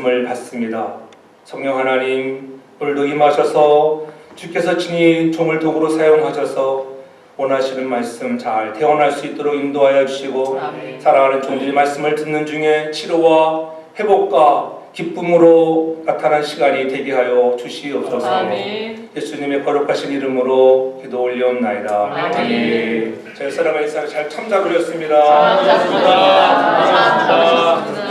부르심을 받습니다. 성령 하나님, 오늘도 임하셔서 주께서 친히 종을 도구로 사용하셔서 원하시는 말씀 잘 태어날 수 있도록 인도하여 주시고, 사랑하는 종들이 말씀을 듣는 중에 치료와 회복과 기쁨으로 나타난 시간이 되게 하여 주시옵소서. 아멘. 예수님의 거룩하신 이름으로 기도 올리옵나이다. 아멘. 저희 사랑하는 인사를 잘 참작하셨습니다. 감사합니다.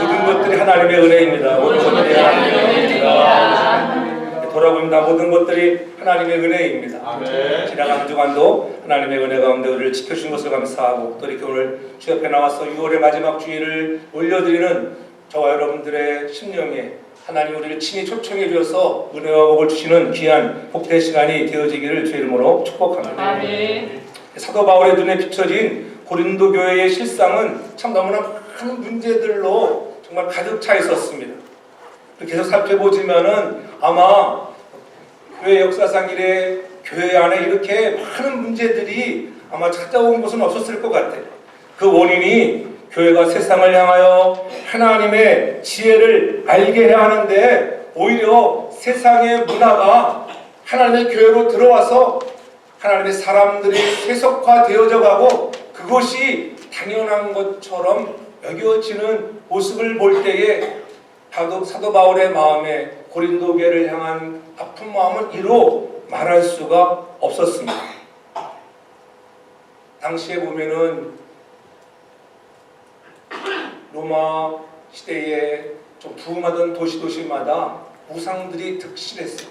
모든 것들이 하나님의 은혜입니다. 모든 것들이 하나님의 은혜입니다. 돌아보입니다. 모든 것들이 하나님의 은혜입니다. 아멘. 지나가는 주간도 하나님의 은혜 가운데 우리를 지켜주신 것을 감사하고, 또 이렇게 오늘 주 옆에 나와서 6월의 마지막 주일을 올려드리는 저와 여러분들의 심령에 하나님 우리를 친히 초청해 주셔서 은혜와 복을 주시는 귀한 복된 시간이 되어지기를 주의 이름으로 축복합니다. 아멘. 사도 바울의 눈에 비춰진 고린도 교회의 실상은 참 너무나 많은 문제들로 정말 가득 차 있었습니다. 계속 살펴보지만은 아마 교회 역사상 이래 교회 안에 이렇게 많은 문제들이 아마 찾아온 곳은 없었을 것 같아요. 그 원인이 교회가 세상을 향하여 하나님의 지혜를 알게 해야 하는데, 오히려 세상의 문화가 하나님의 교회로 들어와서 하나님의 사람들이 세속화되어져 가고 그것이 당연한 것처럼 여겨지는 모습을 볼 때에 사도 바울의 마음에 고린도 교회를 향한 아픈 마음은 이루 말할 수가 없었습니다. 당시에 보면은 로마 시대에 좀 부흥하던 도시마다 우상들이 득실했어요.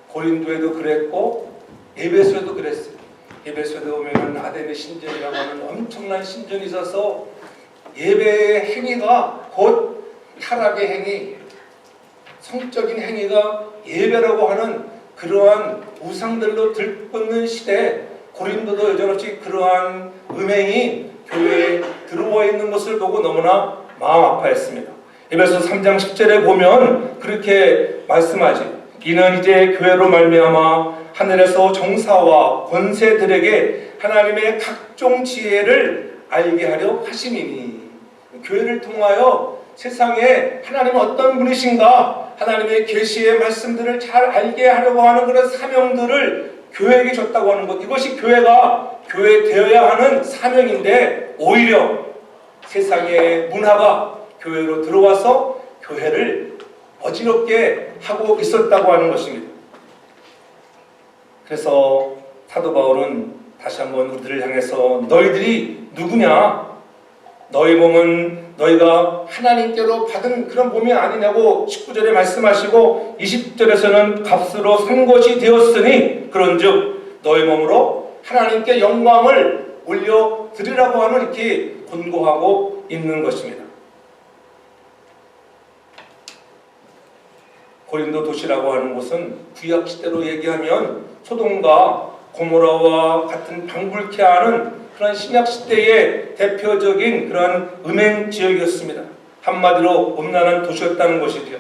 고린도에도 그랬고 에베소에도 그랬어요. 에베소에 보면 아데미 신전이라고 하는 엄청난 신전이 있어서 예배의 행위가 곧 타락의 행위, 성적인 행위가 예배라고 하는 그러한 우상들로 들끓는 시대에 고린도도 여전없이 그러한 음행이 교회에 들어와 있는 것을 보고 너무나 마음 아파했습니다. 에베소 3장 10절에 보면 그렇게 말씀하지. 이는 이제 교회로 말미암아 하늘에서 정사와 권세들에게 하나님의 각종 지혜를 알게 하려 하심이니, 교회를 통하여 세상에 하나님은 어떤 분이신가, 하나님의 계시의 말씀들을 잘 알게 하려고 하는 그런 사명들을 교회에게 줬다고 하는 것, 이것이 교회가 교회 되어야 하는 사명인데, 오히려 세상의 문화가 교회로 들어와서 교회를 어지럽게 하고 있었다고 하는 것입니다. 그래서 사도 바울은 다시 한번 우리들을 향해서 너희들이 누구냐? 너희 몸은 너희가 하나님께로 받은 그런 몸이 아니냐고 19절에 말씀하시고, 20절에서는 값으로 산 것이 되었으니 그런즉 너희 몸으로 하나님께 영광을 올려드리라고 하는 이렇게 권고하고 있는 것입니다. 고린도 도시라고 하는 곳은 구약시대로 얘기하면 소돔과 고모라와 같은 방불케 하는 그런 신약시대의 대표적인 그런 음행 지역이었습니다. 한마디로 음란한 도시였다는 것이죠.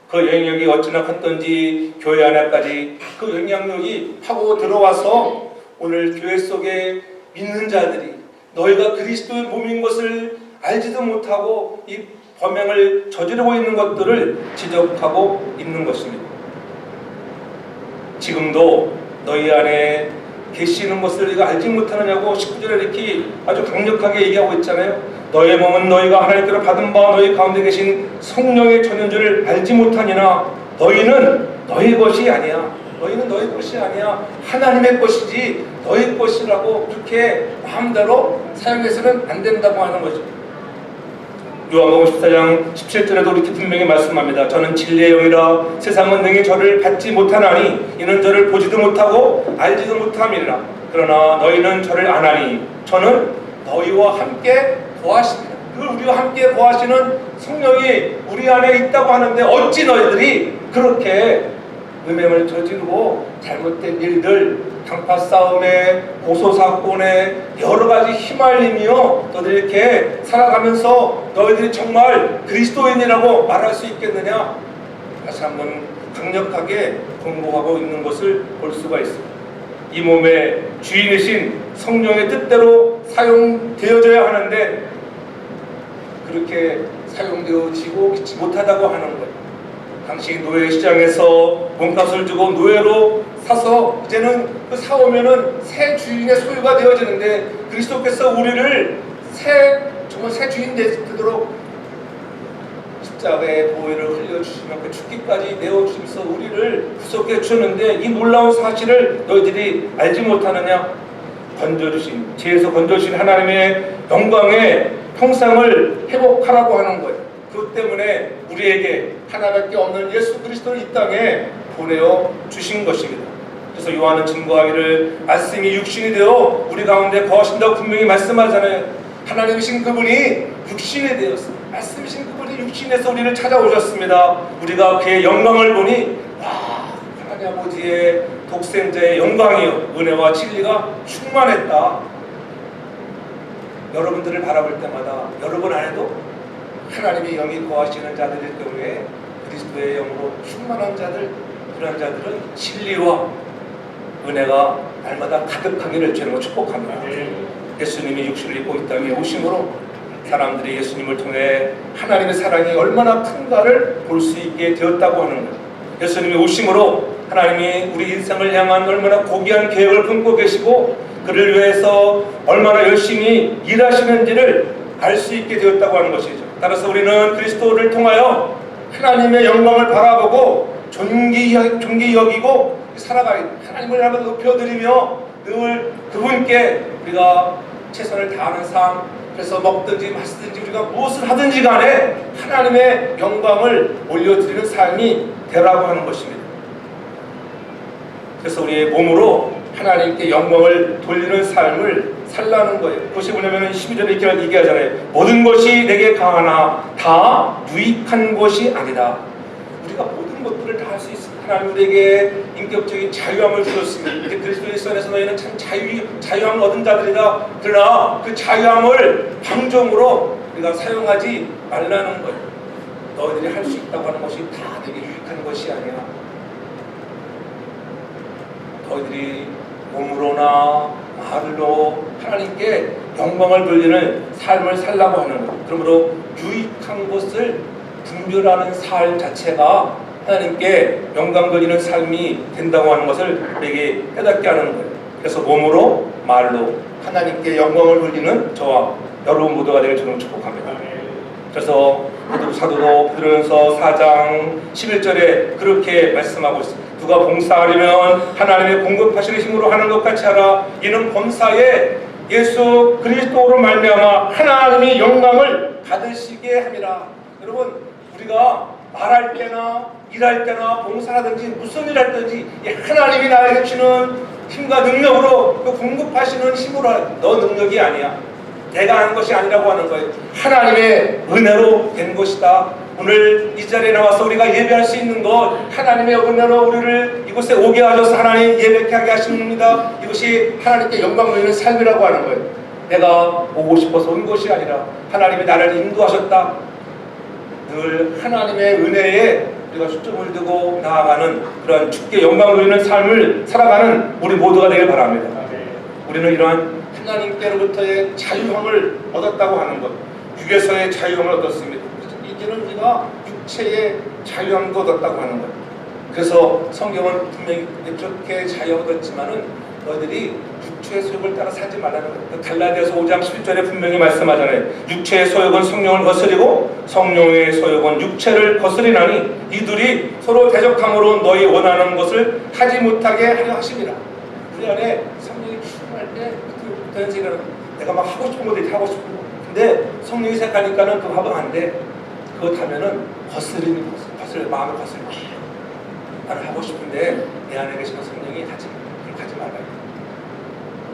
그 영향력이 어찌나 컸던지 교회 안에까지 그 영향력이 파고 들어와서 오늘 교회 속에 믿는 자들이 너희가 그리스도의 몸인 것을 알지도 못하고 이 범행을 저지르고 있는 것들을 지적하고 있는 것입니다. 지금도 너희 안에 계시는 것을 너희가 알지 못하느냐고 19절에 이렇게 아주 강력하게 얘기하고 있잖아요. 너의 몸은 너희가 하나님께로 받은 바 너희 가운데 계신 성령의 전연주를 알지 못하니나 너희는 너희 것이 아니야. 너희는 너희 것이 아니야. 하나님의 것이지 너희 것이라고 그렇게 마음대로 사용해서는 안 된다고 하는 거죠. 요한복음 14장 17절에도 이렇게 분명히 말씀합니다. 저는 진리의 영이라 세상은 능히 저를 받지 못하나니 이는 저를 보지도 못하고 알지도 못함이라. 그러나 너희는 저를 아나니 저는 너희와 함께 거하십니다. 그 우리와 함께 거하시는 성령이 우리 안에 있다고 하는데 어찌 너희들이 그렇게 음행을 저지르고 잘못된 일들, 당파 싸움에, 고소 사건에 여러 가지 휘말리며 너희들이 이렇게 살아가면서 너희들이 정말 그리스도인이라고 말할 수 있겠느냐? 다시 한번 강력하게 권고하고 있는 것을 볼 수가 있습니다. 이 몸의 주인이신 성령의 뜻대로 사용되어져야 하는데 그렇게 사용되어지고 있지 못하다고 하는 거예요. 당시 노예 시장에서 몸값을 주고 노예로 사서 이제는 그 사오면은 새 주인의 소유가 되어지는데, 그리스도께서 우리를 정말 새 주인 되도록 십자가의 보혈을 흘려주시며 그 죽기까지 내어주시면서 우리를 구속해 주셨는데, 이 놀라운 사실을 너희들이 알지 못하느냐? 건져주신, 죄에서 건져주신 하나님의 영광의 평상을 회복하라고 하는 거예요. 그것 때문에 우리에게 하나밖에 없는 예수 그리스도를 이 땅에 보내어 주신 것입니다. 그래서 요한은 증거하기를 말씀이 육신이 되어 우리 가운데 거하신다고 분명히 말씀하잖아요. 하나님이신 그분이 육신이 되었습니다. 말씀이신 그분이 육신에서 우리를 찾아오셨습니다. 우리가 그의 영광을 보니 와, 하나님 아버지의 독생자의 영광이요 은혜와 진리가 충만했다. 여러분들을 바라볼 때마다 여러분 안에도 하나님의 영이 거하시는 자들일 경우에 그리스도의 영으로 충만한 자들, 그런 자들은 진리와 은혜가 날마다 가득하기를 주님으로 축복합니다. 예수님이 육신을 입고 이 땅에 오심으로 사람들이 예수님을 통해 하나님의 사랑이 얼마나 큰가를 볼 수 있게 되었다고 하는 거예요. 예수님이 오심으로 하나님이 우리 인생을 향한 얼마나 고귀한 계획을 품고 계시고 그를 위해서 얼마나 열심히 일하시는지를 알 수 있게 되었다고 하는 것이죠. 따라서 우리는 그리스도를 통하여 하나님의 영광을 바라보고 존귀 여기고 살아가야 돼. 하나님을 한번 높여드리며 늘 그분께 우리가 최선을 다하는 삶, 그래서 먹든지 마시든지 우리가 무엇을 하든지 간에 하나님의 영광을 올려드리는 삶이 되라고 하는 것입니다. 그래서 우리의 몸으로 하나님께 영광을 돌리는 삶을 살라는 거예요. 그것이 뭐냐면 12절에 이렇게 얘기하잖아요. 모든 것이 내게 강하나 다 유익한 것이 아니다. 우리가 모든 것들을 다 할 수 있습니다. 하나님 우리에게 인격적인 자유함을 주셨습니다. 이제 그리스도 예수 안에서 너희는 참 자유함을 얻은 자들이다. 그러나 그 자유함을 방종으로 우리가 사용하지 말라는 거예요. 너희들이 할 수 있다고 하는 것이 다 내게 유익한 것이 아니야. 너희들이 몸으로나 말로 하나님께 영광을 돌리는 삶을 살라고 하는 것. 그러므로 유익한 것을 분별하는 삶 자체가 하나님께 영광 돌리는 삶이 된다고 하는 것을 우리에게 깨닫게 하는 거예요. 그래서 몸으로 말로 하나님께 영광을 돌리는 저와 여러분 모두가 되길 저는 축복합니다. 그래서 사도도 베드로전서 4장 11절에 그렇게 말씀하고 있습니다. 누가 봉사하려면 하나님의 공급하시는 힘으로 하는 것 같이 하라. 이는 범사에 예수 그리스도로 말미암아 하나님이 영광을 받으시게 함이라. 여러분, 우리가 말할 때나 일할 때나 봉사하든지 무슨 일 하든지 하나님이 나에게 주는 힘과 능력으로 그 공급하시는 힘으로 너 능력이 아니야. 내가 한 것이 아니라고 하는 거예요. 하나님의 은혜로 된 것이다. 오늘 이 자리에 나와서 우리가 예배할 수 있는 것, 하나님의 은혜로 우리를 이곳에 오게 하셔서 하나님 예배케 하게 하십니다. 이것이 하나님께 영광 돌리는 삶이라고 하는 거예요. 내가 오고 싶어서 온 것이 아니라 하나님이 나를 인도하셨다. 늘 하나님의 은혜에 우리가 초점을 두고 나아가는 그런 주께 영광 돌리는 삶을 살아가는 우리 모두가 되길 바랍니다. 우리는 이러한 하나님께로부터의 자유함을 얻었다고 하는 것, 육에서의 자유함을 얻었습니다. 이제는 우리가 육체의 자유함도 얻었다고 하는 것. 그래서 성경은 분명히 그렇게 자유함을 얻었지만은 너희들이 육체의 소욕을 따라 살지 말라는 것. 갈라디아서 5장 11절에 분명히 말씀하잖아요. 육체의 소욕은 성령을 거스리고 성령의 소욕은 육체를 거스리나니 이둘이 서로 대적함으로 너희 원하는 것을 하지 못하게 하려 하심이라. 우리 안에 성령이 충만할 때 그런 생각은 내가 막 하고 싶은 것도 하고 싶은 거. 근데 성령이 생각하니까는 그거 하면 안 돼. 그거 하면은 거스리는 거슬려 마음을 거슬려. 나는 하고 싶은데 내 안에 계시는 성령이 하지 말아요.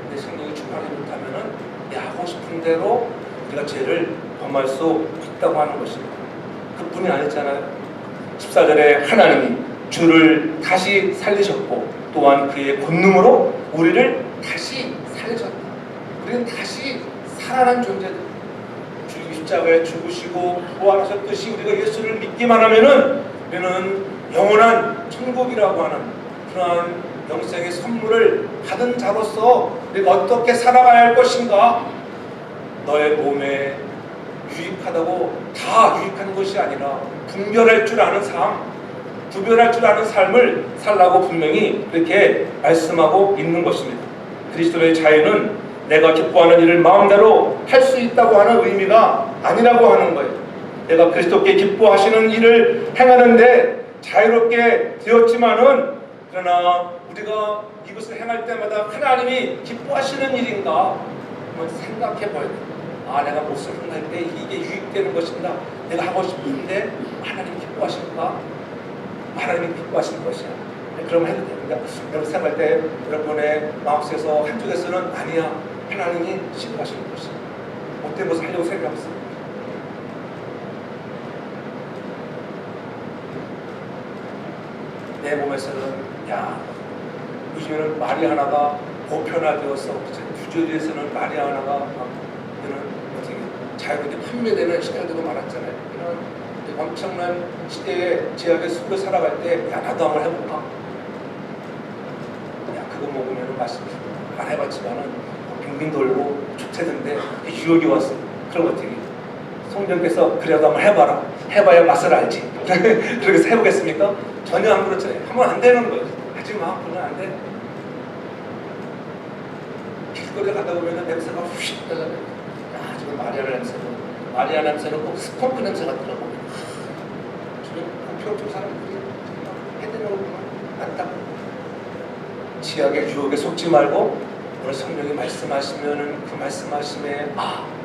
근데 성령이 충만하지 못하면은 내 하고 싶은 대로 우리가 죄를 범할 수 있다고 하는 것입니다. 그뿐이 아니잖아요. 14절에 하나님이 주를 다시 살리셨고 또한 그의 권능으로 우리를 다시 살리셨다. 우리는 다시 살아난 존재들. 주님 십자가에 죽으시고 부활하셨듯이 우리가 예수를 믿기만 하면은 우리는 영원한 천국이라고 하는 그러한 영생의 선물을 받은 자로서 우리가 어떻게 살아가야 할 것인가? 너의 몸에 유익하다고 다 유익한 것이 아니라 분별할 줄 아는 삶, 구별할 줄 아는 삶을 살라고 분명히 그렇게 말씀하고 있는 것입니다. 그리스도의 자유는 내가 기뻐하는 일을 마음대로 할 수 있다고 하는 의미가 아니라고 하는 거예요. 내가 그리스도께 기뻐하시는 일을 행하는데 자유롭게 되었지만은, 그러나 우리가 이것을 행할 때마다 하나님이 기뻐하시는 일인가 한번 생각해 봐야 돼요. 내가 무엇을 행할 때 이게 유익되는 것인가, 내가 하고 싶은데 하나님이 기뻐하실까? 하나님이 기뻐하시는 것이야. 그러면 해도 됩니다. 여러분 생각할 때 여러분의 마음속에서 한쪽에서는 아니야, 하나님이 기뻐하시는 것이야, 못된 것을 하려고 생각합니다. 내 몸에서는 요즘에는 말이 하나가 보편화되어서 뉴저지에서는 말이 하나가 어떻게 자유롭게 판매되는 시대들도 많았잖아요. 이런 엄청난 시대의 제약의 속에 살아갈 때 나도 한번 해볼까? 그거 먹으면 맛있어. 안 해봤지만은 빙빙 돌고 좋대던데 유혹이 왔어. 그럼 어떻게? 성령께서 그래도 한번 해봐라. 해봐야 맛을 알지. 그렇게 해서 해보겠습니까? 전혀 안 그렇잖아요. 하면 안 되는 거예요. 하지마, 그건 안 돼. 길거리에 가다 보면 냄새가 휙 나잖아요. 지금 마리아 냄새는 꼭 스컹크 냄새 같더라고. 지금 공평 사람들이 해대놓으면 안 닦고. 지약의 유혹에 속지 말고 오늘 성령이 말씀하시면은 그 말씀하심에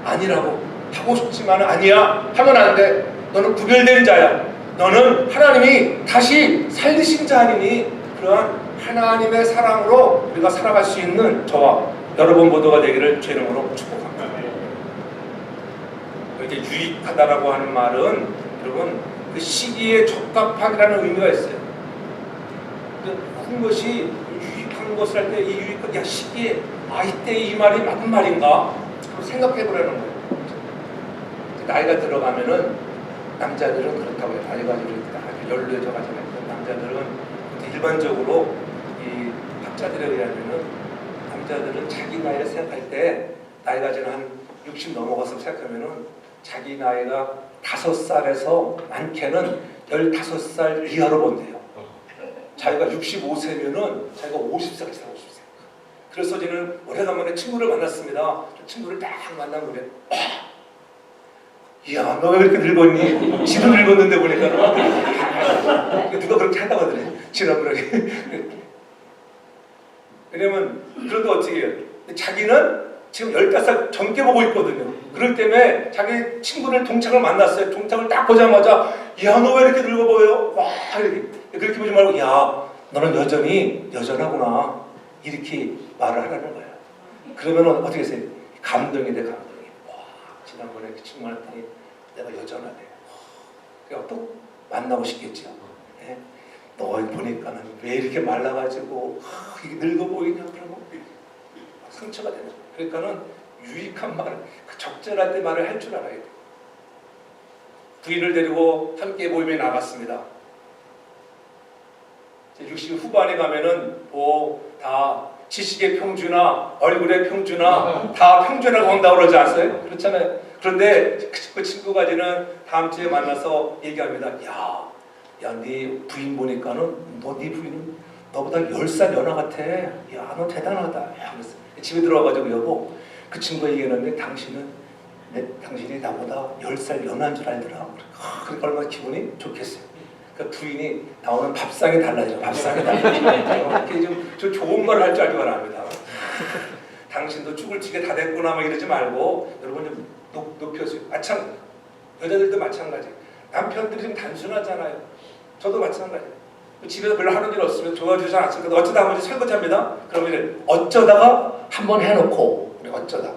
아니라고 하고 싶지만 아니야 하면 안 돼. 너는 구별된 자야. 너는 하나님이 다시 살리신 자 아니니, 그러한 하나님의 사랑으로 우리가 살아갈 수 있는 저와 여러분 모두가 되기를 주의 이름으로 축복합니다. 이렇게 유익하다라고 하는 말은 여러분 그 시기에 적합하다라는 의미가 있어요. 큰 것이 유익한 것을 할 때 이 유익한 시기에 이때 이 말이 맞는 말인가 생각해 보라는 거예요. 나이가 들어가면은 남자들은 그렇다고 해요. 나이가 연루해져 가지고 남자들은 일반적으로 이 학자들에 의하면은 남자들은 자기 나이를 생각할 때 나이가 지금 한 60 넘어가서 생각하면은 자기 나이가 5살에서 많게는 15살 이하로 본대요. 자기가 65세면은 자기가 50살까지 살고 싶어요. 그래서 저는 오래간만에 친구를 만났습니다. 친구를 딱 만난 거래. 이야, 너 왜 그렇게 늙었니? 지도 늙었는데 보니까. 누가 그렇게 한다고 하더래. 지난번에. 왜냐면 그런데 어떻게 해요? 자기는 지금 15살 젊게 보고 있거든요. 그럴 때문에 자기 친구를 동창을 만났어요. 동창을 딱 보자마자 야, 너 왜 이렇게 늙어 보여? 와, 이렇게. 그렇게 보지 말고 야, 너는 여전히 여전하구나. 이렇게 말을 하라는 거야. 그러면 어떻게 했어요? 감동이 돼, 감동이. 지난번에 그 친구 만났더니 내가 여전하네. 그래서 또 만나고 싶겠죠. 네? 너 보니까는 왜 이렇게 말라가지고 이게 늙어 보이냐? 그러면 상처가 되는 거예요. 그러니까는 유익한 말을, 그 적절할 때 말을 할 줄 알아야 돼요. 부인을 데리고 함께 모임에 나갔습니다. 60 후반에 가면은 다 지식의 평준화, 얼굴의 평준화 다 평준화라고 한다고 그러지 않았어요? 그렇잖아요. 그런데 그 친구가 저는 다음 주에 만나서 얘기합니다. 야, 네 부인 보니까는 네 부인은 너보다 10살 연하 같아. 야, 너 대단하다. 야, 집에 들어와가지고 여보, 그 친구가 얘기했는데 당신이 나보다 10살 연하인 줄 알더라. 그러니까 얼마나 기분이 좋겠어요. 그러니까 부인이 나오는 밥상이 달라져. 밥상이 달라져. 이렇게 좀 좋은 말을 할 줄 알기 바랍니다. 당신도 죽을 지게 다 됐구나 막 이러지 말고 여러분 좀 높여서 여자들도 마찬가지. 남편들이 좀 단순하잖아요. 저도 마찬가지. 집에서 별로 하는 일 없으면 도와주지 않았을까. 어쩌다 한 번씩 설거지합니다. 그러면 어쩌다가 한번 해놓고 어쩌다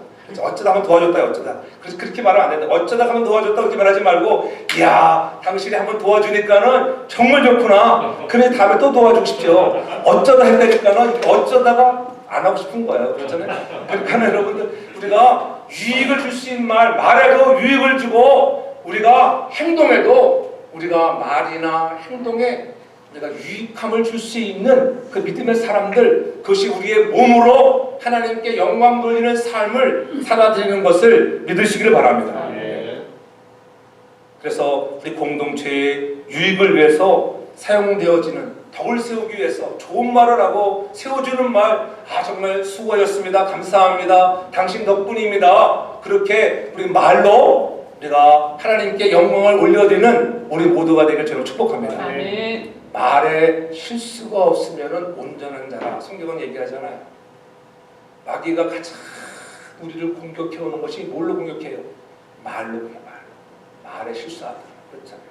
한번 도와줬다. 그래서 그렇게 말하면 안 된다. 어쩌다 한번 도와줬다 그렇게 말하지 말고 야, 당신이 한번 도와주니까는 정말 좋구나. 그래 다음에 또 도와주고 싶죠. 어쩌다 했다니까는 어쩌다가 안 하고 싶은 거예요. 그렇잖아요. 그러니까 여러분들 우리가 유익을 줄 수 있는 말에도 유익을 주고 우리가 행동에도 우리가 말이나 행동에 우리가 유익함을 줄 수 있는 그 믿음의 사람들, 그것이 우리의 몸으로 하나님께 영광 돌리는 삶을 살아드리는 것을 믿으시기를 바랍니다. 그래서 우리 공동체의 유익을 위해서 사용되어지는 덕을 세우기 위해서 좋은 말을 하고 세워주는 말, 정말 수고하셨습니다. 감사합니다. 당신 덕분입니다. 그렇게 우리 말로 우리가 하나님께 영광을 올려드리는 우리 모두가 되길 저는 축복합니다. 아멘. 말에 실수가 없으면 온전한 자라 성경은 얘기하잖아요. 마귀가 가장 우리를 공격해오는 것이 뭘로 공격해요? 말로 그냥 말에 실수하다 그렇잖아요.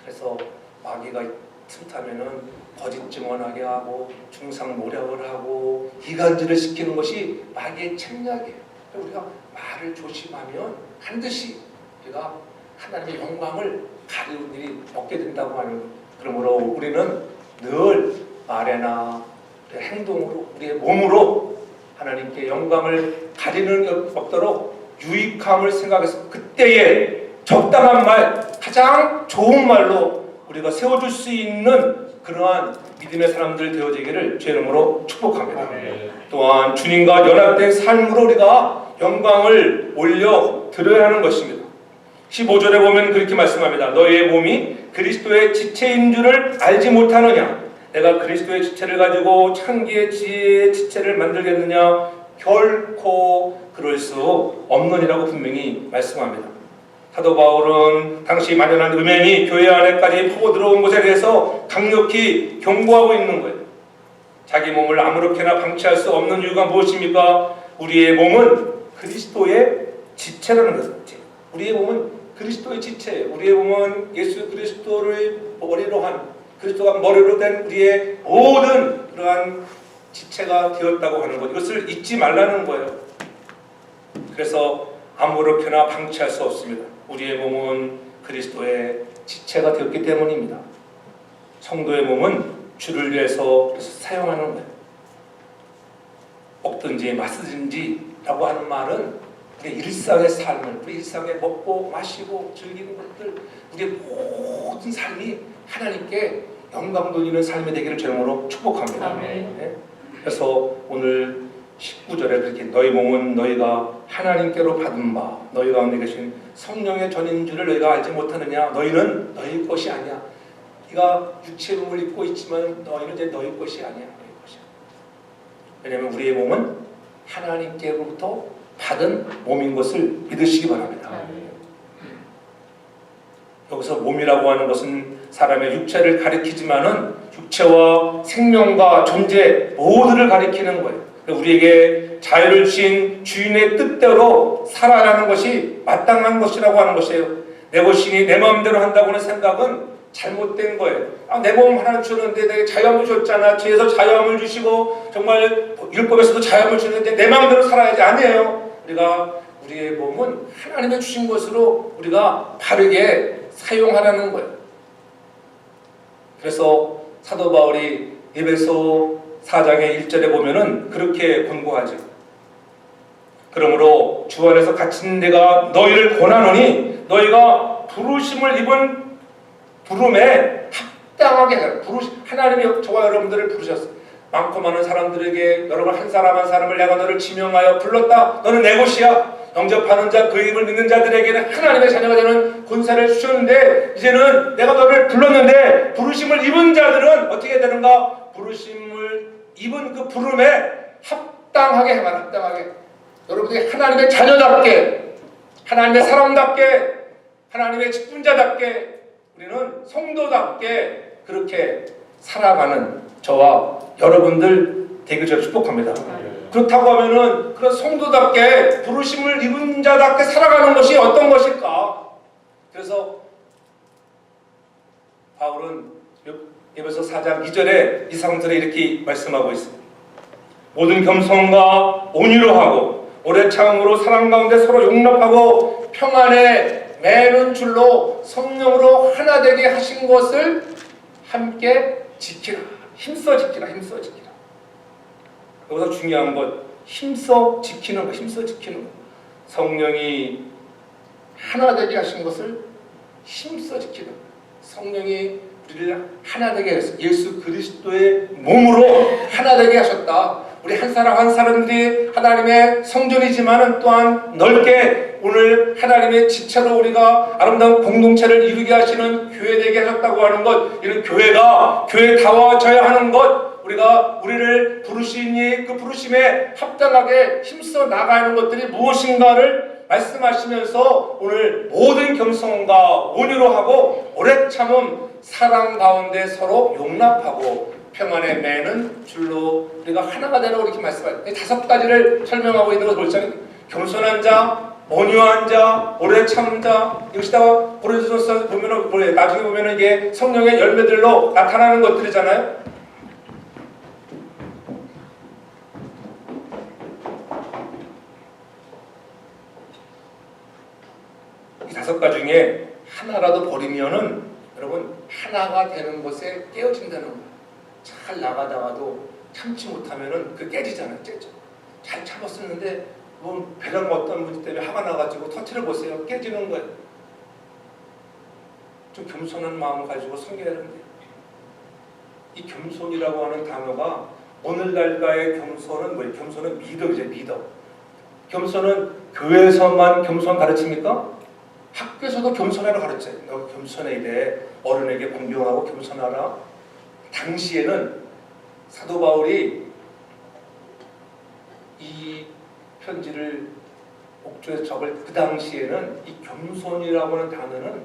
그래서 마귀가 틈타면은 거짓 증언하게 하고 중상 모략을 하고 이간질을 시키는 것이 마귀의 책략이에요. 우리가 말을 조심하면 반드시 우리가 하나님의 영광을 가리는 일이 없게 된다고 하는 거예요. 그러므로 우리는 늘 말에나 우리의 행동으로 우리의 몸으로 하나님께 영광을 가리는 없도록 유익함을 생각해서 그때에 적당한 말, 가장 좋은 말로 우리가 세워줄 수 있는 그러한 믿음의 사람들 되어지기를 주의 이름으로 축복합니다. 또한 주님과 연합된 삶으로 우리가 영광을 올려 드려야 하는 것입니다. 15절에 보면 그렇게 말씀합니다. 너희의 몸이 그리스도의 지체인 줄을 알지 못하느냐? 내가 그리스도의 지체를 가지고 창기의 지혜의 지체를 만들겠느냐? 결코 그럴 수 없느니라고 분명히 말씀합니다. 사도 바울은 당시 만연한 음행이 교회 안에까지 파고 들어온 것에 대해서 강력히 경고하고 있는 거예요. 자기 몸을 아무렇게나 방치할 수 없는 이유가 무엇입니까? 우리의 몸은 그리스도의 지체라는 거죠. 우리의 몸은 그리스도의 지체, 우리의 몸은 예수 그리스도를 머리로 한, 그리스도가 머리로 된 우리의 모든 그러한 지체가 되었다고 하는 것, 이것을 잊지 말라는 거예요. 그래서 아무렇게나 방치할 수 없습니다. 우리의 몸은 그리스도의 지체가 되었기 때문입니다. 성도의 몸은 주를 위해서 사용하는 거예요. 먹든지 마시든지라고 하는 말은 우리 일상의 삶을, 우리 일상에 먹고 마시고 즐기는 것들, 우리의 모든 삶이 하나님께 영광 돌리는 삶이 되기를 주님으로 축복합니다. 네? 그래서 오늘 19절에 그렇게 너희 몸은 너희가 하나님께로 받은 바 너희 가운데 계신 성령의 전인 줄을 너희가 알지 못하느냐? 너희는 너희 것이 아니야. 네가 육체의 몸을 입고 있지만 너희는 이제 너희 것이 아니야. 너희 것이야. 왜냐하면 우리의 몸은 하나님께로부터 받은 몸인 것을 믿으시기 바랍니다. 여기서 몸이라고 하는 것은 사람의 육체를 가리키지만은 육체와 생명과 존재 모두를 가리키는 거예요. 우리에게 자유를 주신 주인의 뜻대로 살아가는 것이 마땅한 것이라고 하는 것이에요. 내 것이니 내 마음대로 한다고 하는 생각은 잘못된 거예요. 내 몸 하나 주셨는데 내게 자유함을 주셨잖아. 죄에서 자유함을 주시고 정말 율법에서도 자유함을 주는데 내 마음대로 살아야지. 아니에요. 우리가 우리의 몸은 하나님의 주신 것으로 우리가 바르게 사용하라는 거예요. 그래서 사도 바울이 에베소 4장의 1절에 보면은 그렇게 권고하죠. 그러므로 주 안에서 갇힌 내가 너희를 권하노니 너희가 부르심을 입은 부름에 합당하게 하라. 하나님이 저와 여러분들을 부르셨어요. 많고 많은 사람들에게 여러분 한 사람 한 사람을 내가 너를 지명하여 불렀다. 너는 내 것이야. 영접하는 자, 그 이름을 믿는 자들에게는 하나님의 자녀가 되는 권세를 주셨는데 이제는 내가 너를 불렀는데 부르심을 입은 자들은 어떻게 되는가? 부르심을 입은 그 부름에 합당하게 해라. 합당하게. 여러분들이 하나님의 자녀답게, 하나님의 사람답게, 하나님의 직분자답게, 우리는 성도답게 그렇게 살아가는 저와 여러분들 되길 저를 축복합니다. 그렇다고 하면은 그런 성도답게 부르심을 입은 자답게 살아가는 것이 어떤 것일까? 그래서 바울은 에베소 4장 2절에 이 사람들에 이렇게 말씀하고 있습니다. 모든 겸손과 온유로 하고 오래 참음으로 사랑 가운데 서로 용납하고 평안에 매는 줄로 성령으로 하나 되게 하신 것을 함께 지키라. 힘써 지키라. 힘써 지키라. 여기서 중요한 것, 힘써 지키는 것. 힘써 지키는 것. 성령이 하나 되게 하신 것을 힘써 지키는 것. 성령이 우리를 하나 되게 했어. 예수 그리스도의 몸으로 하나 되게 하셨다. 우리 한 사람 한 사람들이 하나님의 성전이지만은 또한 넓게 오늘 하나님의 지체로 우리가 아름다운 공동체를 이루게 하시는 교회 되게 하셨다고 하는 것, 이런 교회가 교회다워져야 하는 것, 우리가 우리를 부르시니 그 부르심에 합당하게 힘써 나가는 것들이 무엇인가를 말씀하시면서 오늘 모든 겸손과 온유로 하고 오래 참음 사랑 가운데 서로 용납하고 평안에 매는 줄로 우리가 하나가 되라고 이렇게 말씀하세요. 5가지를 설명하고 있는 것을 볼자니 겸손한 자, 온유한 자, 오래 참은 자, 이것이 다 고린도전서 보면은 나중에 보면은 이게 성령의 열매들로 나타나는 것들이잖아요. 이 5가지 중에 하나라도 버리면은 여러분 하나가 되는 것에 깨어진다는 거예요. 잘 나가다가도 참지 못하면은 그 깨지잖아요. 깨져. 잘 참았었는데 뭐 배랑 어떤 분 때문에 화가 나가지고 터치를 보세요. 깨지는 거예요. 좀 겸손한 마음을 가지고 섬겨야 하는데 이 겸손이라고 하는 단어가 오늘날과의 겸손은 뭐예요? 겸손은 미덕이죠. 미덕. 겸손은 교회에서만 겸손 가르칩니까? 학교에서도 겸손하라 가르쳐요. 너 겸손해야 돼. 어른에게 공경하고 겸손하라. 당시에는 사도 바울이 이 편지를 옥조에서 적을 그 당시에는 이 겸손이라고 하는 단어는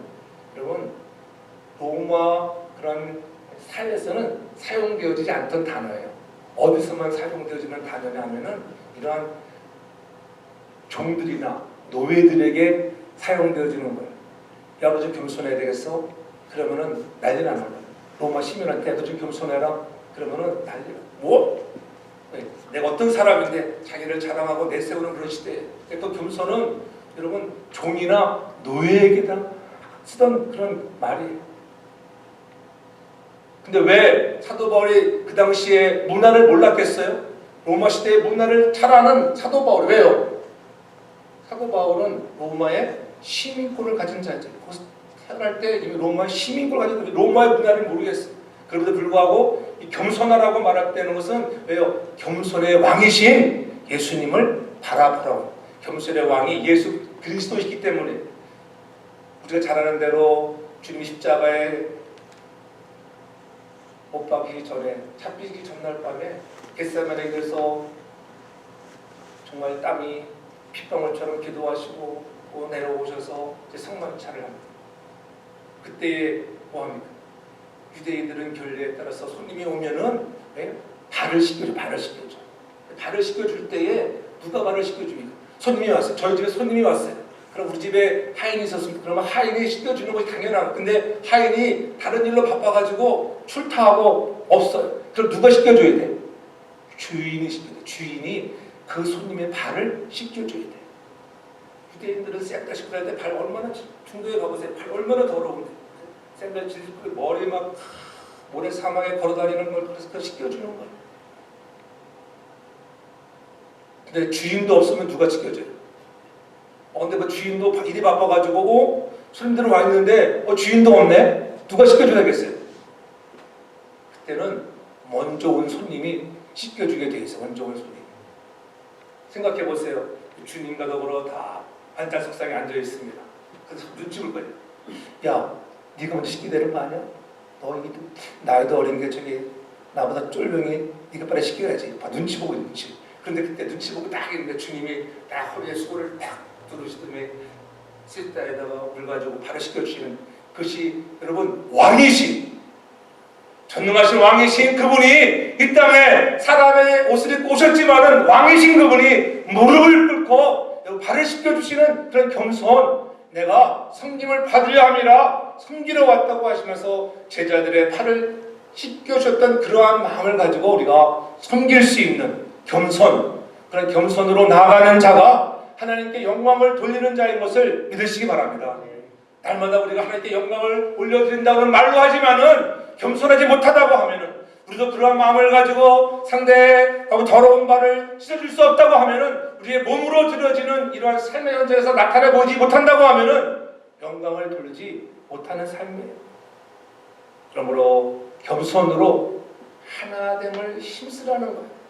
여러분 로마 그런 사회에서는 사용되어지지 않던 단어예요. 어디서만 사용되어지는 단어냐 하면은 이러한 종들이나 노예들에게 사용되어지는 거예요. 야, 너 좀 겸손해야 되겠어? 그러면은 난리 나는 거예요. 로마 시민한테 너 좀 겸손해라? 그러면은 난리 나. 뭐? 내가 어떤 사람인데 자기를 자랑하고 내세우는 그런 시대에 또 겸손은 여러분 종이나 노예에게다 쓰던 그런 말이에요. 근데 왜 사도 바울이 그 당시에 문화를 몰랐겠어요? 로마 시대의 문화를 잘 아는 사도 바울. 왜요? 사도 바울은 로마의 시민권을 가진 자였죠. 태어날 때 이미 로마의 시민권을 가진 자였죠. 로마의 문화를 모르겠어요. 그럼에도 불구하고 이 겸손하라고 말했다는 것은 왜요? 겸손의 왕이신 예수님을 바라보라고. 겸손의 왕이 예수 그리스도이기 때문에 우리가 잘 아는 대로 주님이 십자가에 못 박히기 전에 잡히기 전날 밤에 겟세마네 길에서 정말 땀이 핏방울처럼 기도하시고 내려오셔서 이제 성만찬을 합니다. 그때 뭐합니까? 유대인들은 결례에 따라서 손님이 오면은 발을 씻겨줘. 발을 씻겨줄 때에 누가 발을 씻겨줍니까? 손님이 왔어요. 저희 집에 손님이 왔어요. 그럼 우리 집에 하인이 있었습니다. 그러면 하인이 씻겨주는 것이 당연하고, 근데 하인이 다른 일로 바빠가지고 출타하고 없어요. 그럼 누가 씻겨줘야 돼? 주인이 씻겨야 돼. 주인이 그 손님의 발을 씻겨줘야 돼. 유대인들은 샌들 씻고 할 때 발 얼마나, 중도에 가보세요. 발 얼마나 더러운데. 샌들 짚고 머리 막 모래 사막에 걸어다니는 걸 그래서 그걸 씻겨주는 거예요. 근데 주인도 없으면 누가 씻겨줘요? 근데 뭐 주인도 일이 바빠가지고 손님들은 와 있는데 주인도 없네? 누가 씻겨줘야겠어요? 그때는 먼저 온 손님이 씻겨주게 돼 있어. 먼저 온 손님. 생각해 보세요. 주님과 더불어 다 안장석상에 앉아 있습니다. 그래서 눈치 볼 거예요. 야, 네가 먼저 씻게 되는 거 아니야? 너 이게 나이도 어린 게 저기 나보다 쫄병이 네가 빨리 씻겨야지. 눈치 보고 눈치. 그런데 그때 눈치 보고 딱 있는데 주님이 딱 허리에 수건을 딱 두르시더니 실다에다가 물 가지고 발을 씻겨주시는 그것이 여러분 왕이신, 전능하신 왕이신 그분이 이 땅에 사람의 옷을 입고 오셨지만은 왕이신 그분이 무릎을 꿇고 발을 씻겨주시는 그런 겸손, 내가 섬김을 받으려 함이라 섬기러 왔다고 하시면서 제자들의 팔을 씻겨주셨던 그러한 마음을 가지고 우리가 섬길 수 있는 겸손, 그런 겸손으로 나아가는 자가 하나님께 영광을 돌리는 자인 것을 믿으시기 바랍니다. 날마다 우리가 하나님께 영광을 올려드린다고는 말로 하지만은 겸손하지 못하다고 하면은, 우리도 그러한 마음을 가지고 상대의 더러운 발을 씻어줄 수 없다고 하면은, 우리의 몸으로 드려지는 이러한 삶의 현장에서 나타내 보지 못한다고 하면은 영광을 돌리지 못하는 삶이에요. 그러므로 겸손으로 하나됨을 힘쓰라는 거예요.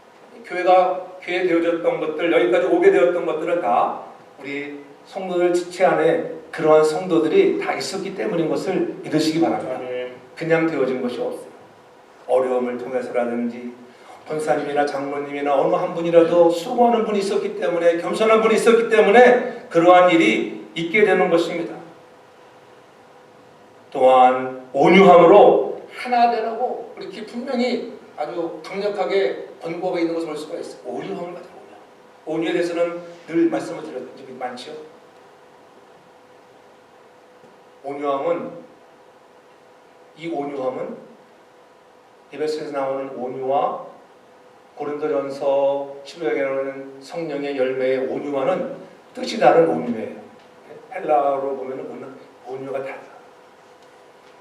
교회가 교회 되어졌던 것들, 여기까지 오게 되었던 것들은 다 우리 성도들 지체 안에 그러한 성도들이 다 있었기 때문인 것을 믿으시기 바랍니다. 그냥 되어진 것이 없어요. 어려움을 통해서라든지 권사님이나 장로님이나 어느 한 분이라도 수고하는 분이 있었기 때문에, 겸손한 분이 있었기 때문에 그러한 일이 있게 되는 것입니다. 또한 온유함으로 하나 되라고 이렇게 분명히 아주 강력하게 권고가 있는 것을 볼 수가 있어요. 온유함을 가지고. 온유에 대해서는 늘 말씀을 드린 적이 많죠. 이 온유함은 에베소에서 나오는 온유와 고린도전서 15장에 나오는 성령의 열매의 온유와는 뜻이 다른 온유예요. 헬라어로 보면 온유가 달라.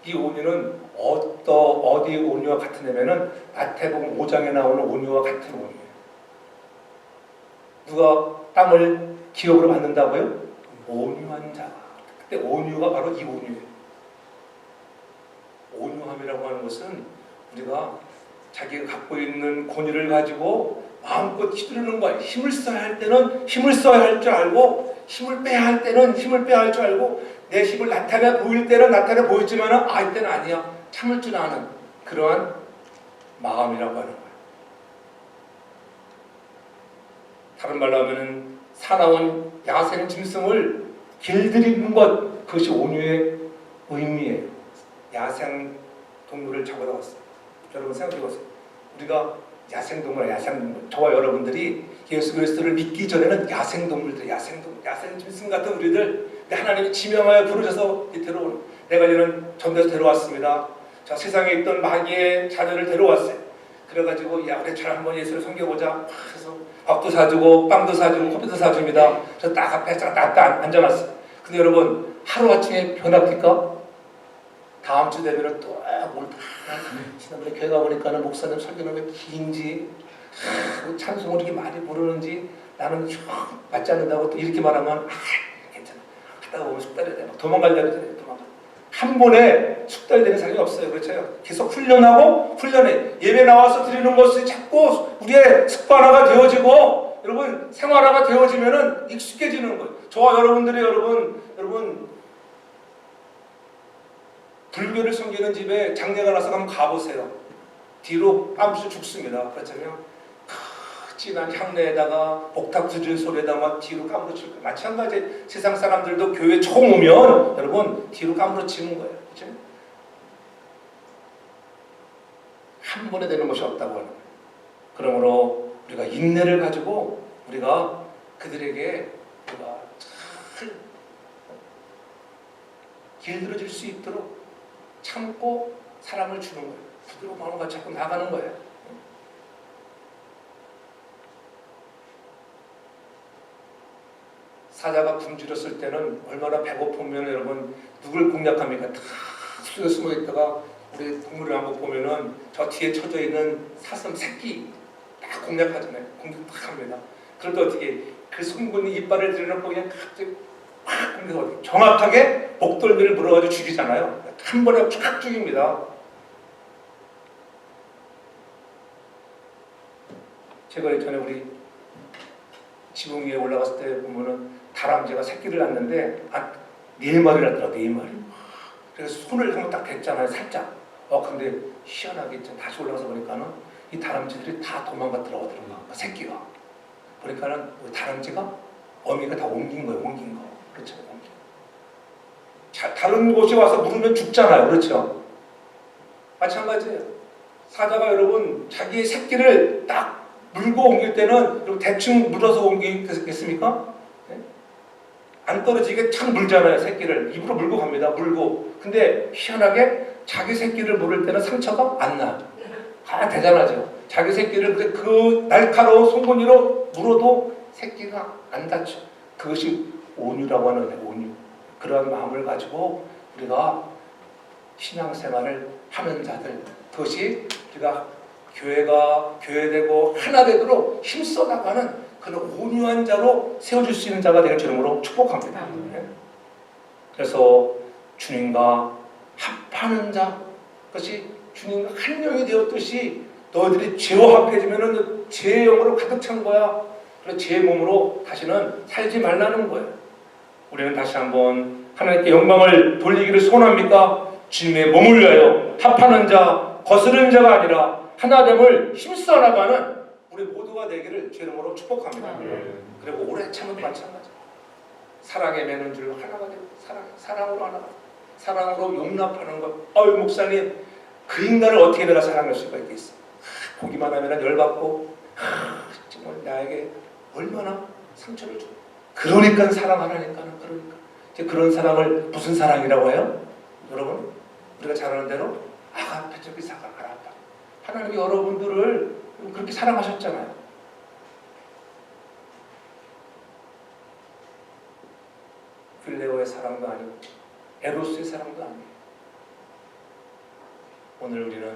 이 온유는 어디 온유와 같으냐면은 마태복음 5장에 나오는 온유와 같은 온유예요. 누가 땅을 기업으로 받는다고요? 온유한 자가. 근데 온유가 바로 이 온유예요. 온유함이라고 하는 것은 우리가 자기가 갖고 있는 권위를 가지고 마음껏 휘두르는 거예요. 힘을 써야 할 때는 힘을 써야 할 줄 알고, 힘을 빼야 할 때는 힘을 빼야 할 줄 알고, 내 힘을 나타내 보일 때는 나타내 보이지만 이때는 아니야, 참을 줄 아는 그러한 마음이라고 하는 거예요. 다른 말로 하면 사나운 야생 짐승을 길들이는 것, 그것이 온유의 의미예요. 야생 동물을 잡아다 왔어요. 여러분 생각해보세요. 우리가 야생동물, 저와 여러분들이 예수 그리스도를 믿기 전에는 야생동물들, 야생 짐승 같은 우리들, 하나님이 지명하여 부르셔서 데려오는, 내가 이제는 전도해서 데려왔습니다. 자, 세상에 있던 마귀의 자녀를 데려왔어요. 그래가지고 야, 우리 잘 한번 예수를 섬겨보자. 그래서 밥도 사주고 빵도 사주고 커피도 사줍니다. 저 딱 앞에 딱 앉아놨어요. 근데 여러분 하루아침에 변합니까? 다음 주 되면은 또 지난번에 교회 가보니까는 목사님 설교는 왜 긴지, 찬송을 이렇게 많이 부르는지 나는 맞지 않는다고 또 이렇게 말하면 괜찮아. 하다가 보면 숙달이 돼. 막 도망가려고 그러잖아요. 한 번에 숙달되는 사람이 없어요. 그렇죠? 계속 훈련해. 예배 나와서 드리는 것이 자꾸 우리의 습관화가 되어지고, 여러분 생활화가 되어지면은 익숙해지는 거예요. 저와 여러분들이 여러분 불교를 섬기는 집에 장례가 나서 한번 가보세요. 뒤로 깜수 죽습니다. 그렇잖아요. 진한 향내에다가 복탁 두드린 소리에다 막 뒤로 까무러칠 거예요. 마찬가지 세상 사람들도 교회 처음 오면 여러분 뒤로 까무러치는 거예요. 그렇죠? 한 번에 되는 것이 없다고 하는 거예요. 그러므로 우리가 인내를 가지고 우리가 그들에게 우리가 잘 길들여질 수 있도록 참고 사랑을 주는 거예요. 부드러운 마음을 자꾸 나가는 거예요. 사자가 굶주렸을 때는 얼마나 배고프면 여러분 누굴 공략합니까? 다 숲속에 숨어 있다가 우리 동물을 한번 보면은 저 뒤에 쳐져 있는 사슴 새끼 딱 공략하잖아요. 공격 딱 합니다. 그럴 때 어떻게 그 송곳니 이빨을 들여놓고 그냥 갑자기 확 공격해서 정확하게 목덜미를 물어가지고 죽이잖아요. 한 번에 쫙 죽입니다. 제가 전에 우리 지붕 위에 올라갔을 때 보면은 다람쥐가 새끼를 낳는데 4마리 낳더라고요. 4마리. 그래서 손을 한번 딱 댔잖아요. 살짝. 근데 희한하게 다시 올라가서 보니까는 이 다람쥐들이 다 도망갔더라고요. 새끼가. 보니까는 다람쥐가 어미가 다 옮긴 거예요. 그렇죠. 다른 곳에 와서 물으면 죽잖아요. 그렇죠. 마찬가지예요. 사자가 여러분 자기의 새끼를 딱 물고 옮길 때는 대충 물어서 옮기겠습니까? 네? 안 떨어지게 착 물잖아요. 새끼를 입으로 물고 갑니다. 근데 희한하게 자기 새끼를 물을 때는 상처가 안 나요. 대단하죠. 자기 새끼를 그 날카로운 송곳니로 물어도 새끼가 안 다쳐. 그것이 온유라고 하는 거예요. 온유. 그러한 마음을 가지고 우리가 신앙생활을 하는 자들, 그것이 우리가 교회가 교회되고 하나 되도록 힘써 나가는 그런 온유한 자로 세워줄 수 있는 자가 되길 주님으로 축복합니다. 그래서 주님과 합하는 자, 그것이 주님과 한 영이 되었듯이 너희들이 죄와 합해지면 죄의 영으로 가득 찬 거야. 그래서 죄의 몸으로 다시는 살지 말라는 거예요. 우리는 다시 한번 하나님께 영광을 돌리기를 소원합니까? 주님의 몸을 위하여 합하는 자, 거스르는 자가 아니라 하나됨을 힘써 나가는 우리 모두가 되기를 주의 이름으로 축복합니다. 그리고 오래 참은 마찬가지. 사랑에 매는 줄 하나가 되고 사랑으로 하나가 되고 사랑으로 용납하는 것. 아유 목사님, 그 인간을 어떻게 내가 사랑할 수가 있겠어? 보기만 하면 열받고 정말 나에게 얼마나 상처를 줘. 그러니까 사랑하라니까는. 그러니까 이제 그런 사랑을 무슨 사랑이라고 해요? 여러분, 우리가 잘 아는 대로 아가페적인 사랑, 아라파. 하나님이 여러분들을 그렇게 사랑하셨잖아요. 필레오의 사랑도 아니고 에로스의 사랑도 아니고, 오늘 우리는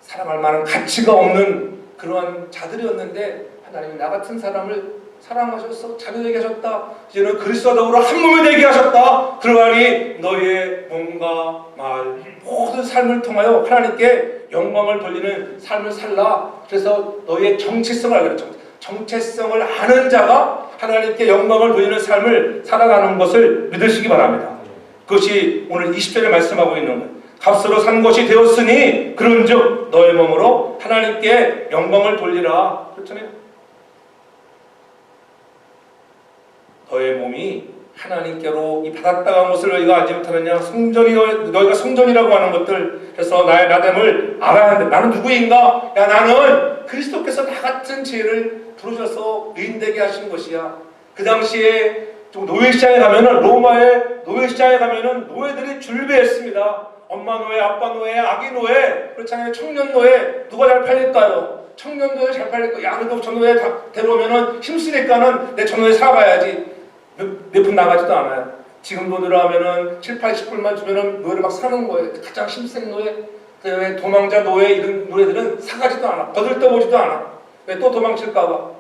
사랑할 만한 가치가 없는 그러한 자들이었는데 하나님이 나 같은 사람을 사랑하셔서 자녀되게 하셨다. 이제는 그리스도와 더불어 한 몸이 되게 하셨다. 그러하니 너희의 몸과 말 모든 삶을 통하여 하나님께 영광을 돌리는 삶을 살라. 그래서 너희의 정체성을 알게 됐죠. 정체성을 아는 자가 하나님께 영광을 돌리는 삶을 살아가는 것을 믿으시기 바랍니다. 그것이 오늘 20절에 말씀하고 있는 거예요. 값으로 산 것이 되었으니 그런즉 너의 몸으로 하나님께 영광을 돌리라. 그렇잖아요. 너의 몸이 하나님께로 이 바닥당한 것을 너희가 알지 못하느냐. 성전이 너희가 성전이라고 하는 것들. 그래서 나의 나됨을 알아야 하는데 나는 누구인가? 야, 나는 그리스도께서 나 같은 죄를 부르셔서 의인되게 하신 것이야. 그 당시에 좀 노예시장에 가면은, 로마의 노예시장에 가면은 노예들이 줄배했습니다. 엄마 노예, 아빠 노예, 아기 노예, 그렇잖아요. 청년 노예. 누가 잘 팔릴까요? 청년 노예 잘 팔릴 거야. 야, 그래도 저 노예 데려오면은 힘쓰니까는 내 저 노예 사가야지. 몇 푼 나가지도 않아요. 지금 돈으로 하면은 7, 80불만 주면은 노예를 막 사는 거예요. 가장 힘센 노예. 왜 도망자 노예 이런 노예들은 사가지도 않아. 거들떠보지도 않아. 왜 또 도망칠까봐.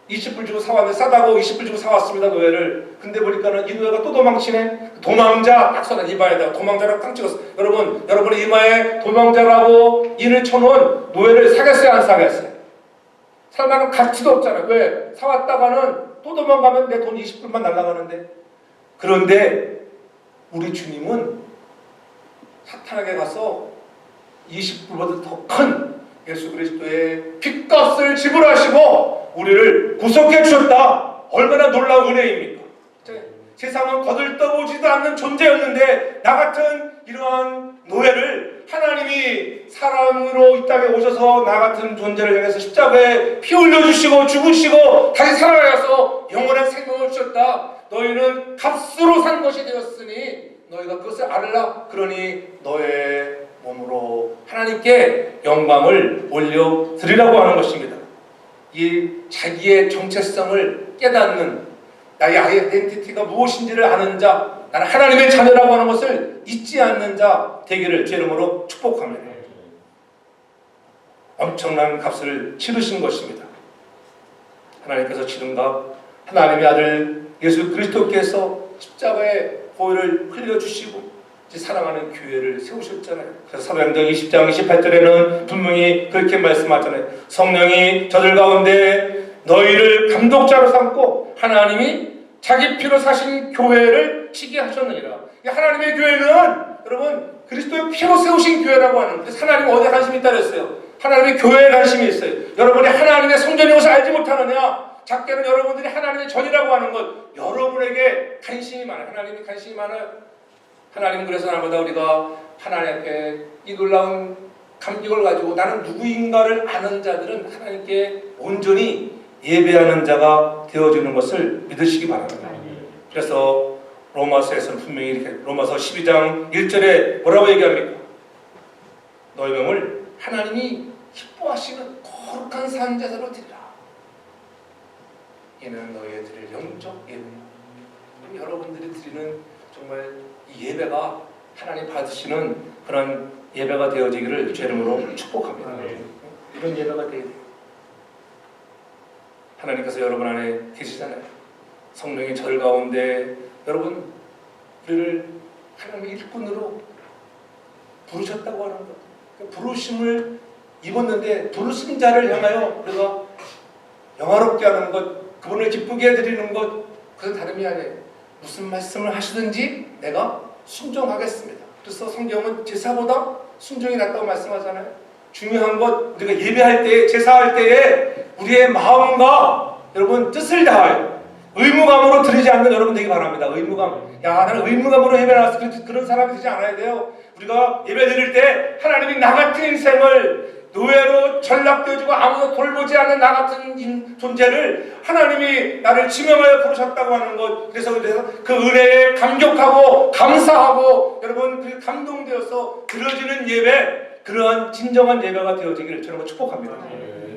20불 주고 사왔는데 싸다고 20불 주고 사왔습니다, 노예를. 근데 보니까는 이 노예가 또 도망치네. 도망자 딱 써놔. 이마에다가 도망자라고 딱 찍었어. 여러분의 이마에 도망자라고 인을 쳐놓은 노예를 사겠어요, 안 사겠어요? 살만한 가치도 없잖아요. 왜? 사왔다가는 또 도망가면 내 돈 20불만 날아가는데. 그런데 우리 주님은 사탄에게 가서 20불보다 더 큰 예수 그리스도의 핏값을 지불하시고 우리를 구속해 주셨다. 얼마나 놀라운 은혜입니까? 세상은 거들떠보지도 않는 존재였는데 나 같은 이러한 노예를 하나님이 사람으로 이 땅에 오셔서 나 같은 존재를 향해서 십자가에 피 흘려주시고 죽으시고 다시 살아나서 영원한 생명을 주셨다. 너희는 값으로 산 것이 되었으니 너희가 그것을 알라. 그러니 너의 몸으로 하나님께 영광을 올려드리라고 하는 것입니다. 이 자기의 정체성을 깨닫는, 나의 아이덴티티가 무엇인지를 아는 자, 나는 하나님의 자녀라고 하는 것을 잊지 않는 자 되기를 제 이름으로 축복합니다. 엄청난 값을 치르신 것입니다. 하나님께서 치른 값, 하나님의 아들 예수 그리스도께서 십자가에 보혈을 흘려주시고 사랑하는 교회를 세우셨잖아요. 그래서 사도행전 20장 28절에는 분명히 그렇게 말씀하잖아요. 성령이 저들 가운데 너희를 감독자로 삼고 하나님이 자기 피로 사신 교회를 치게 하셨느니라. 하나님의 교회는 여러분 그리스도의 피로 세우신 교회라고 하는, 그래서 하나님은 어디에 관심이 있다 그랬어요? 하나님의 교회에 관심이 있어요. 여러분이 하나님의 성전인 것을 알지 못하느냐? 작게는 여러분들이 하나님의 전이라고 하는 것, 여러분에게 관심이 많아요. 하나님이 관심이 많아요. 하나님, 그래서 나보다 우리가 하나님 앞에 이 놀라운 감격을 가지고 나는 누구인가를 아는 자들은 하나님께 온전히 예배하는 자가 되어주는 것을 믿으시기 바랍니다. 그래서 로마서에서는 분명히 이렇게, 로마서 12장 1절에 뭐라고 얘기합니까? 너희 몸을 하나님이 기뻐하시는 거룩한 산제사로 드리라. 이는 너희의 드릴 영적 예배입니다. 여러분들이 드리는 정말 이 예배가 하나님 받으시는 그런 예배가 되어지기를 주 이름으로 축복합니다. 이런 예배가 되어야 돼요. 하나님께서 여러분 안에 계시잖아요. 성령이 절 가운데 여러분 우리를 하나님의 일꾼으로 부르셨다고 하는 것, 부르심을 입었는데 부르신 자를 향하여 우리가 영화롭게 하는 것, 그분을 기쁘게 해드리는 것, 그건 다름이 아니에요. 무슨 말씀을 하시든지 내가 순종하겠습니다. 그래서 성경은 제사보다 순종이 낫다고 말씀하잖아요. 중요한 것, 우리가 예배할 때, 제사할 때에 우리의 마음과 여러분 뜻을 다하여 의무감으로 드리지 않는 여러분 되기 바랍니다. 의무감. 야, 나는 의무감으로 예배 나왔어. 그런 사람이 되지 않아야 돼요. 우리가 예배 드릴 때 하나님이 나 같은 인생을 노예로 전락되어지고 아무도 돌보지 않는 나 같은 존재를 하나님이 나를 지명하여 부르셨다고 하는 것. 그래서 그 은혜에 감격하고 감사하고 여러분 그 감동되어서 드려지는 예배, 그러한 진정한 예배가 되어지기를 저는 축복합니다.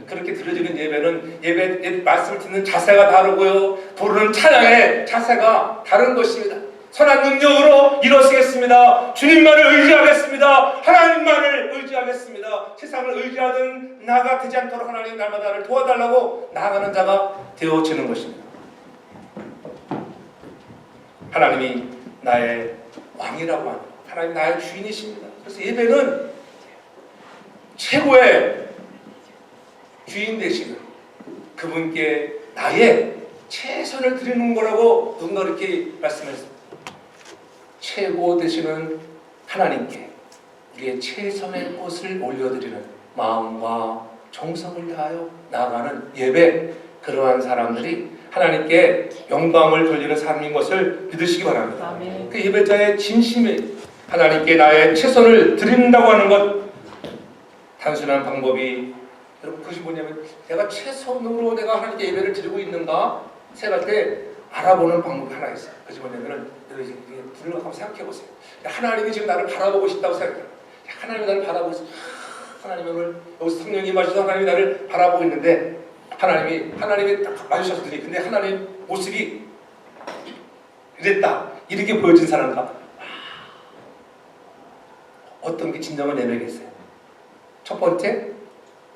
그렇게 드려지는 예배는 예배 말씀을 듣는 자세가 다르고요, 부르는 찬양의 자세가 다른 것입니다. 선한 능력으로 일어서겠습니다. 주님만을 의지하겠습니다. 하나님만을 의지하겠습니다. 세상을 의지하던 나가 되지 않도록 하나님 날마다 나를 도와달라고 나아가는 자가 되어지는 것입니다. 하나님이 나의 왕이라고 하는, 하나님 나의 주인이십니다. 그래서 예배는 최고의 주인 되시는 그분께 나의 최선을 드리는 거라고 누군가 이렇게 말씀했습니다. 최고 되시는 하나님께 우리의 최선의 것을 올려드리는 마음과 정성을 다하여 나아가는 예배, 그러한 사람들이 하나님께 영광을 돌리는 삶인 것을 믿으시기 바랍니다. 아멘. 그 예배자의 진심이 하나님께 나의 최선을 드린다고 하는 것, 단순한 방법이, 여러분 그것이 뭐냐면 내가 최선으로 내가 하나님께 예배를 드리고 있는가 생각할 때 알아보는 방법이 하나 있어요. 그것이 뭐냐면은 여러분 불을 한번 생각해 보세요. 하나님이 지금 나를 바라보고 싶다고 생각해요. 하나님이 나를 바라보고 있어요. 하나님이 오늘 여기서 성령이 마셔서 하나님이 나를 바라보고 있는데 하나님이 딱 마주셨더니 근데 하나님 모습이 이랬다, 이렇게 보여진 사람과 어떤 게 진정한 예배겠어요? 첫 번째,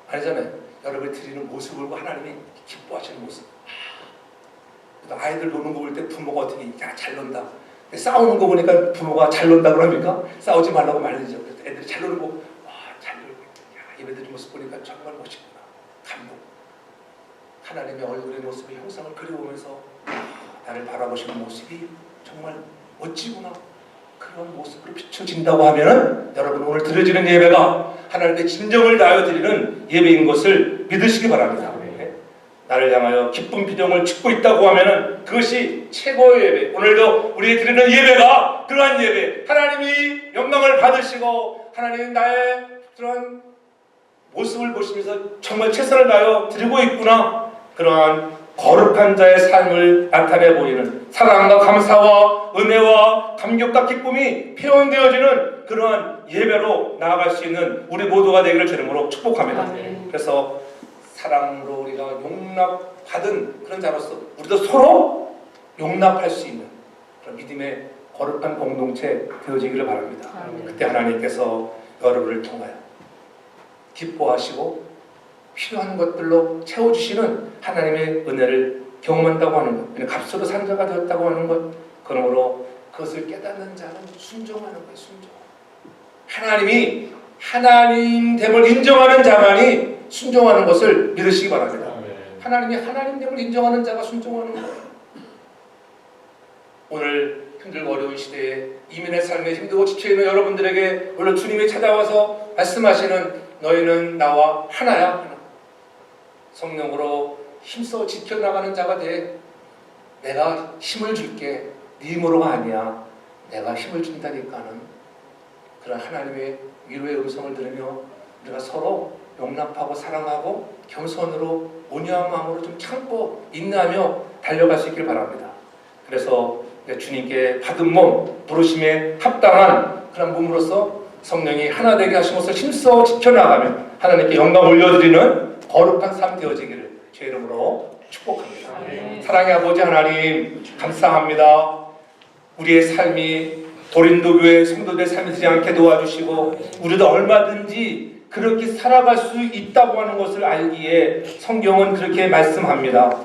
아니잖아요. 여러분이 드리는 모습을 보고 하나님이 기뻐하시는 모습. 아이들 노는 거 볼 때 부모가 어떻게, 야, 잘 논다. 싸우는 거 보니까 부모가 잘 논다 그럽니까? 싸우지 말라고 말하죠. 애들이 잘 노는 거, 와, 잘 놀고 있다. 야, 예배드리는 모습 보니까 정말 멋있구나. 감동. 하나님의 얼굴의 모습의 형상을 그려보면서 나를 바라보시는 모습이 정말 멋지구나. 그런 모습으로 비춰진다고 하면은 여러분 오늘 드려지는 예배가 하나님의 진정을 다하여 드리는 예배인 것을 믿으시기 바랍니다. 나를 향하여 기쁜 비전을 짓고 있다고 하면은 그것이 최고의 예배. 오늘도 우리 드리는 예배가 그러한 예배, 하나님이 영광을 받으시고 하나님 나의 그러한 모습을 보시면서 정말 최선을 다하여 드리고 있구나, 그러한 거룩한 자의 삶을 나타내 보이는 사랑과 감사와 은혜와 감격과 기쁨이 표현되어지는 그러한 예배로 나아갈 수 있는 우리 모두가 되기를 주님으로 축복합니다. 아멘. 그래서 사랑으로 우리가 용납받은 그런 자로서 우리도 서로 용납할 수 있는 그런 믿음의 거룩한 공동체 되어지기를 바랍니다. 아멘. 그때 하나님께서 여러분을 통하여 기뻐하시고 필요한 것들로 채워주시는 하나님의 은혜를 경험한다고 하는 것, 값으로 산 자가 되었다고 하는 것, 그러므로 그것을 깨닫는 자는 순종하는 거예요. 순종. 하나님이 하나님됨을 인정하는 자만이 순종하는 것을 믿으시기 바랍니다. 하나님이 하나님됨을 인정하는 자가 순종하는 거예요. 오늘 힘들고 어려운 시대에 이민의 삶에 힘들고 지쳐있는 여러분들에게 물론 주님이 찾아와서 말씀하시는 너희는 나와 하나야. 성령으로 힘써 지켜나가는 자가 돼. 내가 힘을 줄게. 네 힘으로가 아니야. 내가 힘을 준다니까는. 그런 하나님의 위로의 음성을 들으며 우리가 서로 용납하고 사랑하고 겸손으로 온유한 마음으로 좀 참고 인내하며 달려갈 수 있길 바랍니다. 그래서 주님께 받은 몸, 부르심에 합당한 그런 몸으로서 성령이 하나 되게 하신 것을 힘써 지켜나가며 하나님께 영광 올려드리는 거룩한 삶 되어지기를 제 이름으로 축복합니다. 사랑의 아버지 하나님, 감사합니다. 우리의 삶이 고린도 교회 성도들의 삶이 되지 않게 도와주시고 우리도 얼마든지 그렇게 살아갈 수 있다고 하는 것을 알기에 성경은 그렇게 말씀합니다.